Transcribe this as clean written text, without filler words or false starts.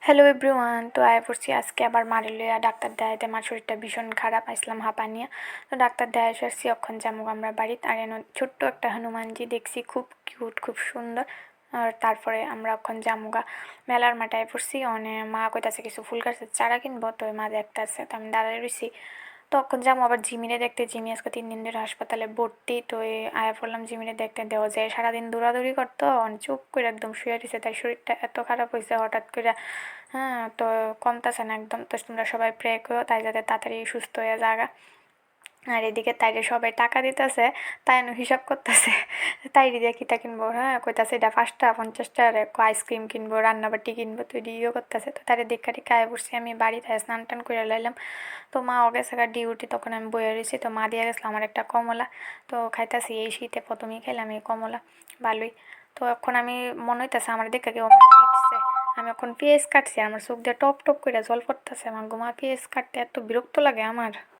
Hello everyone, তো আয় পড়ছি আজকে আবার মারে লইয়া ডাক্তার দেখাইতে। আমার শরীরটা ভীষণ খারাপ, আসলাম হাঁপানিয়া। তো ডাক্তার দেখাই আসছি, অক্ষণ যাবো আমরা বাড়িতে। আর এনে ছোট্ট একটা হনুমানজি দেখছি, খুব কিউট, খুব সুন্দর। আর তারপরে আমরা অক্ষণ জামুগা মেলার মাঠায় পড়ছি। মা কইতাছে কিছু ফুল গাছের চারা কিনবো, তো মা দেখতেছে, তো আমি দাঁড়ায় রইছি। তখন যাবো আবার জিমিরে দেখতে। জিমি আজকে 3 দিন ধরে হাসপাতালে ভর্তি। তো আয়া পড়লাম জিমিরে দেখতে। দেওয়া যায় সারাদিন দৌড়াদৌড়ি করতো, চুপ করে একদম শুয়ে রয়েছে, তাই শরীরটা এত খারাপ হয়েছে হঠাৎ করে। হ্যাঁ, তো কমতাছে না একদম। তো তোমরা সবাই প্রে করো তাই যাতে তাড়াতাড়ি সুস্থ হয়ে যাগা। আর এদিকে তাইরে সবাই টাকা দিতেছে, তাই হিসাব করতেছে তাইরে দিয়ে কিতা কিনবো। হ্যাঁ, কইতাছে এটা 5 টাকা 50 টাকা আইসক্রিম কিনবো, রান্নাবাটি কিনবো, তো এদিকেও করতেছে। তো তারে দেখা টিকা আয় বসছি আমি বাড়িতে, স্নান টান করে লাইলাম। তো মাও গেছে ডিউটি, তখন আমি বয়ে রয়েছি। তো মা দিয়ে গেছিলো আমার একটা কমলা, তো খাইতাছি। এই শীতে প্রথমেই খাইলাম এই কমলা, ভালোই। তো এখন আমি মনে হইতেছে আমার দেখে কেউ আমার পিটছে। আমি এখন পেঁয়াজ কাটছি, আমার চোখ দিয়ে টপ টপ করে জল পড়তেছে। আমার গোমা পেঁয়াজ কাটতে এত বিরক্ত লাগে আমার।